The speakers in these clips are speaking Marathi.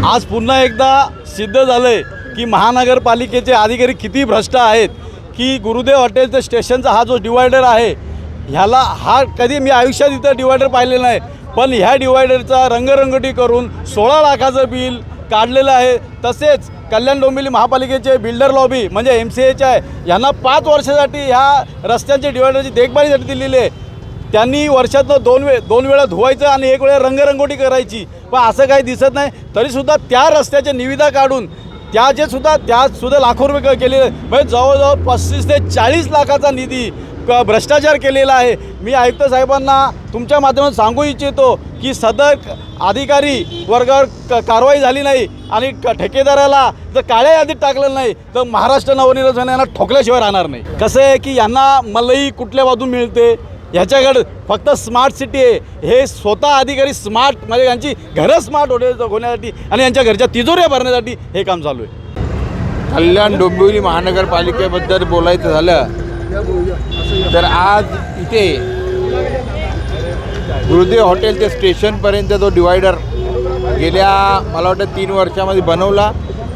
आज पुन्हा एकदा सिद्ध झालंय की महानगरपालिकेचे अधिकारी किती भ्रष्ट आहेत की गुरुदेव हॉटेलचं स्टेशनचा हा जो डिवायडर आहे ह्याला कधी मी आयुष्यात इथं डिवायडर पाहिलेलं नाही, पण ह्या डिवायडरचा रंगरंगटी करून 16 लाखाचं बिल काढलेलं आहे। तसेच कल्याण डोंबिवली महापालिकेचे बिल्डर लॉबी म्हणजे MCAचे आहे, यांना 5 वर्षासाठी ह्या रस्त्यांच्या डिवायडरची देखभालीसाठी दिलेली आहे। त्यांनी वर्षातनं दोन वेळा धुवायचं आणि एक वेळा रंगरंगोटी करायची, पण असं काही दिसत नाही। तरीसुद्धा त्या रस्त्याच्या निविदा काढून त्यासुद्धा लाखो रुपये केलेले, म्हणजे जवळजवळ 35 ते 40 लाखाचा निधी भ्रष्टाचार केलेला आहे। मी आयुक्त साहेबांना तुमच्या माध्यमातून सांगू इच्छितो की सदर अधिकारी वर्गावर कारवाई झाली नाही आणि ठेकेदाराला जर काळ्या यादीत टाकलेलं नाही तर महाराष्ट्र नवनिर्माण सेना यांना ठोकल्याशिवाय राहणार नाही। कसं आहे की यांना मलई कुठल्या बाजून मिळते ह्याच्याकडे फक्त स्मार्ट सिटी आहे, हे स्वतः अधिकारी स्मार्ट म्हणजे यांची घरं स्मार्ट होण्यासाठी आणि यांच्या घरच्या तिजोऱ्या भरण्यासाठी हे काम चालू आहे। कल्याण डोंबिवली महानगरपालिकेबद्दल बोलायचं झालं तर आज इथे गुरुदेव हॉटेल ते स्टेशनपर्यंत जो डिवायडर गेल्या मला वाटतं 3 वर्षामध्ये बनवला,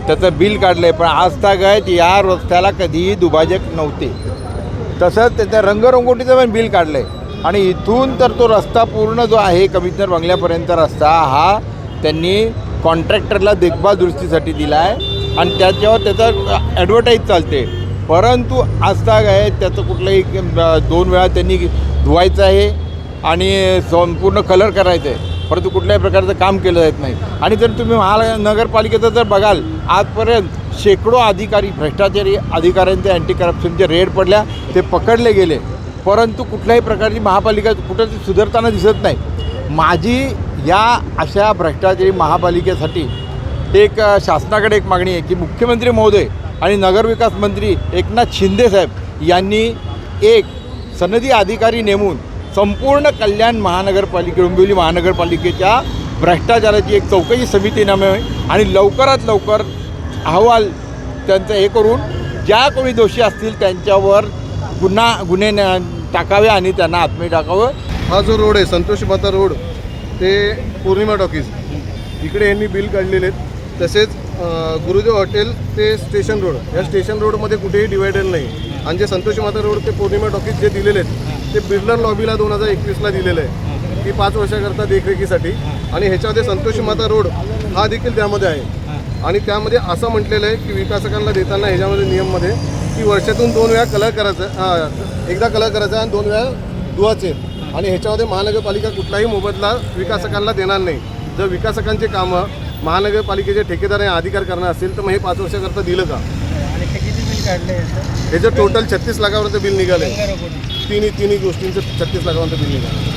त्याचं बिल काढलं आहे, पण आजतागायत या रस्त्याला कधीही दुभाजक नव्हते। तसंच त्याच्या रंगरंगोटीचं पण बिल काढलं आहे आणि इथून तर तो रस्ता पूर्ण जो आहे कमिशनर बंगल्यापर्यंत रस्ता हा त्यांनी कॉन्ट्रॅक्टरला देखभाल दुरुस्तीसाठी दिला आहे आणि त्याच्यावर त्याचा ॲडव्हर्टाईज चालते। परंतु आजतागायत त्याचं कुठलंही 2 वेळा त्यांनी धुवायचं आहे आणि संपूर्ण कलर करायचं आहे, परंतु कुठल्याही प्रकारचं काम केलं जात नाही। आणि जर तुम्ही महानगरपालिकेचं जर बघाल आजपर्यंत शेकडो अधिकारी भ्रष्टाचारी अधिकाऱ्यांचे अँटी करप्शनचे रेड पडल्या, ते पकडले गेले, परंतु कुठल्याही प्रकारची महापालिका कुठं सुधारताना दिसत नाही। माझी या अशा भ्रष्टाचारी महापालिकेसाठी एक शासनाकडे एक मागणी आहे की मुख्यमंत्री महोदय आणि नगरविकास मंत्री एकनाथ शिंदे साहेब यांनी एक सनदी अधिकारी नेमून संपूर्ण कल्याण डोंबिवली महानगरपालिकेच्या भ्रष्टाचाराची एक चौकशी समिती नेमावी आणि लवकरात लवकर अहवाल त्यांचं हे करून ज्या कोणी दोषी असतील त्यांच्यावर गुन्हे टाकावे आणि त्यांना आत्महत्या टाकावं। हा जो रोड आहे संतोषी माता रोड ते पौर्णिमा टॉकीज इकडे यांनी बिल काढलेले आहेत। तसेच गुरुदेव हॉटेल ते स्टेशन रोड, या स्टेशन रोडमध्ये कुठेही डिवायडर नाही आणि जे संतोषी माता रोड ते पौर्णिमा टॉकीज जे दिलेले आहेत ते बिल्डर लॉबीला 2021ला दिलेलं आहे की 5 वर्षाकरता देखरेखीसाठी, आणि ह्याच्यामध्ये संतोषी माता रोड हा देखील त्यामध्ये आहे। आणि त्यामध्ये असं म्हटलेलं आहे की विकासकांना देताना ह्याच्यामध्ये नियममध्ये की वर्षातून 2 वेळा कलर करायचा, एकदा कलर करायचा आणि 2 वेळा धुवायचे, आणि ह्याच्यामध्ये महानगरपालिका कुठलाही मोबदला विकासकांना देणार नाही। जर विकासकांचे कामं महानगरपालिकेचे ठेकेदार आणि अधिकार करणार असेल तर मग हे 5 वर्षाकरता दिलं का? आणि किती बिल काढले ह्याचं टोटल 36 लाखापर्यंत बिल निघालं आहे। तिन्ही गोष्टींचं 36 लाखापर्यंत बिल निघालं।